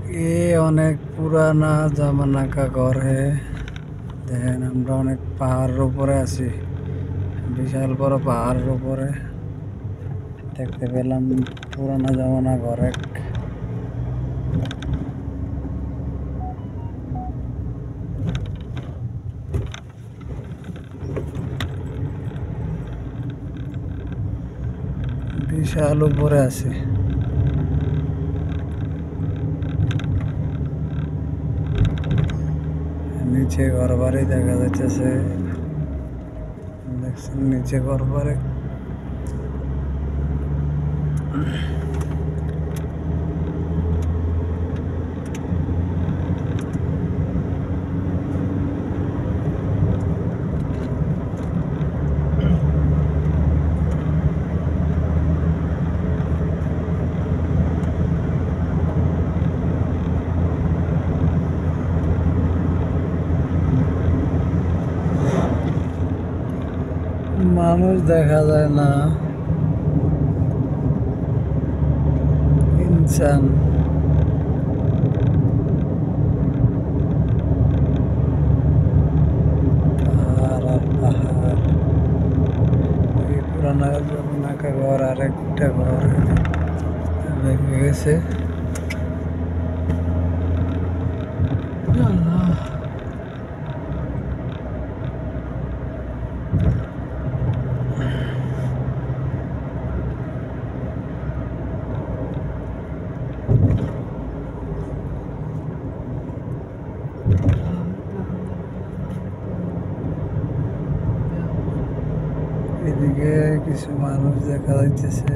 ये अनेक पुराना जमाना का घर है। দেখেন আমরা অনেক পাহাড়ের উপরে আছি, বিশাল বড় পাহাড়ের উপরে দেখতে পেলাম পুরানা জমানা ঘর এক। বিশাল উপরে আছে। নিচে ঘর বাড়ি দেখা যাচ্ছে, দেখছেন নিচে ঘর বাড়ি। মানুষ দেখা যায় না, ইনসান। পাহাড় আর পাহাড়, এই পুরানা জমানা কা ঘর আর একটা ঘর ভেঙে গেছে। এদিকে কিছু মানুষ দেখা যাইতেছে।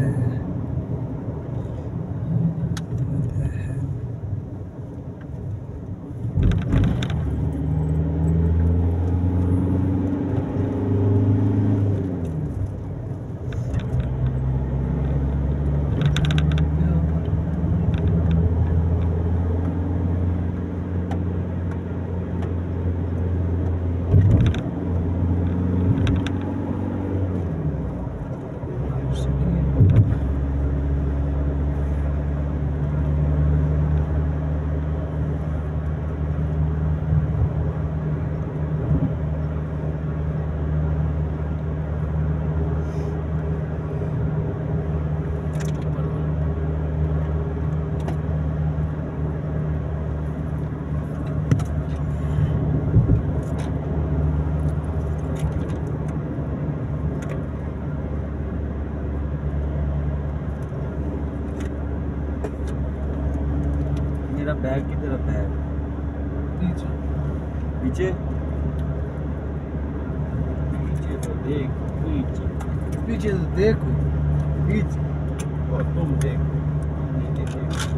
मेरा बैग किधर है? बैग पीछे पीछे पीछे तो देख, पीछे पीछे तो देखो, पीछे और तुम देखो, नीचे देखो।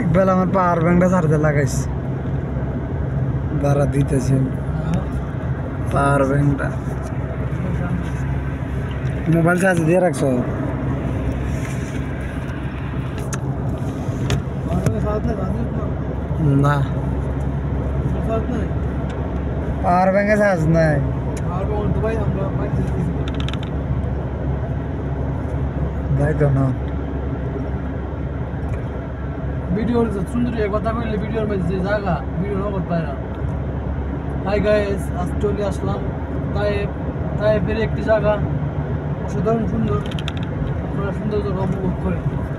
একবেলা আমার পাওয়ার ব্যাংকটা ছাড়তে লাগাইছে, ভাড়া দিতেছে পাওয়ার ব্যাংকটা। মোবাইল চার্জ দিয়ে রাখছো? না, পাওয়ার ব্যাংকে চার্জ নাই। ভাই তো না ভিডিওর সুন্দরী কথা বললে ভিডিওর মধ্যে যে জায়গা ভিডিও নগদ পায় না। হাই গাইস, আজ চলে আসলাম তাইফের একটি জায়গা, অসাধারণ সুন্দর। আপনারা সৌন্দর্য উপভোগ করে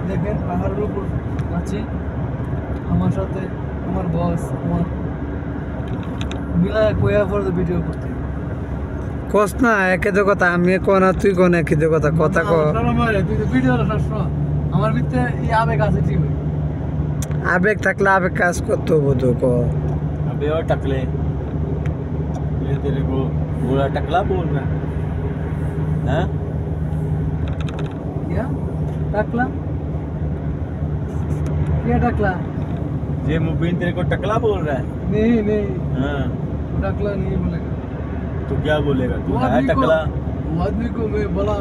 দেখেন। পাহাড়ের উপর আছি, আমার সাথে আমার বস, আমার মিলায় কোয়া পরে ভিডিও করতে। কস না একে তো কথা আমি কো না তুই কো না কি তো কথা কথা কো তুই তো ভিডিও আমার ভিতরে এই আবেগ আছে ঠিক আবেগ থাকলে আবেগ কাজ করতে হবো তো কো अबे और टकले ये तेरे को बुरा टकला बोल रहा है हैं? क्या टकला क्या टकला ये मुबीन तेरे को टकला बोल रहा है नहीं हाँ टकला नहीं बोलेगा तो क्या बोलेगा तू वो है आदमी को टकला वो आदमी को मैं बोला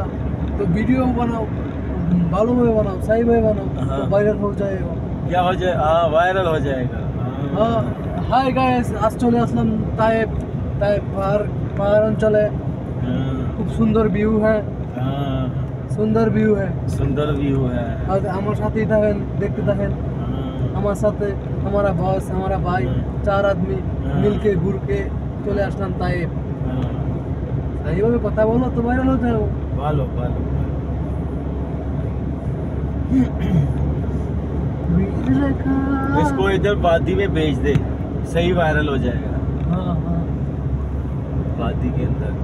तो वीडियो बनाओ बालू में बनाओ सही में बनाओ हाँ। तो वायरल हो जाएगा क्या हो जाए हाँ वायरल हो जाएगा हाँ हाय गाइस आज চলে আসলাম তায়েব পাহাড় অঞ্চলে খুব সুন্দর ভিউ है हाँ সুন্দর ভিউ है सुंदर व्यू है আর আমার সাথেই থাকেন দেখতে থাকেন আমার সাথে हमारा बॉस हमारा भाई चार आदमी मिलके घूर के চলে আসলাম তায়েব এইভাবে কথা বলো তো ভাইরাল হয়ে যাবো बालो बालो इसको इधर वादी में भेज दे सही वायरल हो जाएगा हाँ हाँ वादी के अंदर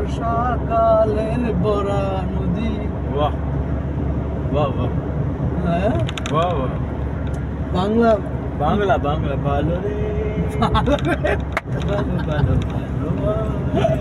বর্ষাকালের বরা নদী वाह वाह वाह হ্যাঁ वाह वाह বাংলা बांग्ला बांग्ला बालो रे बालो बालो बालो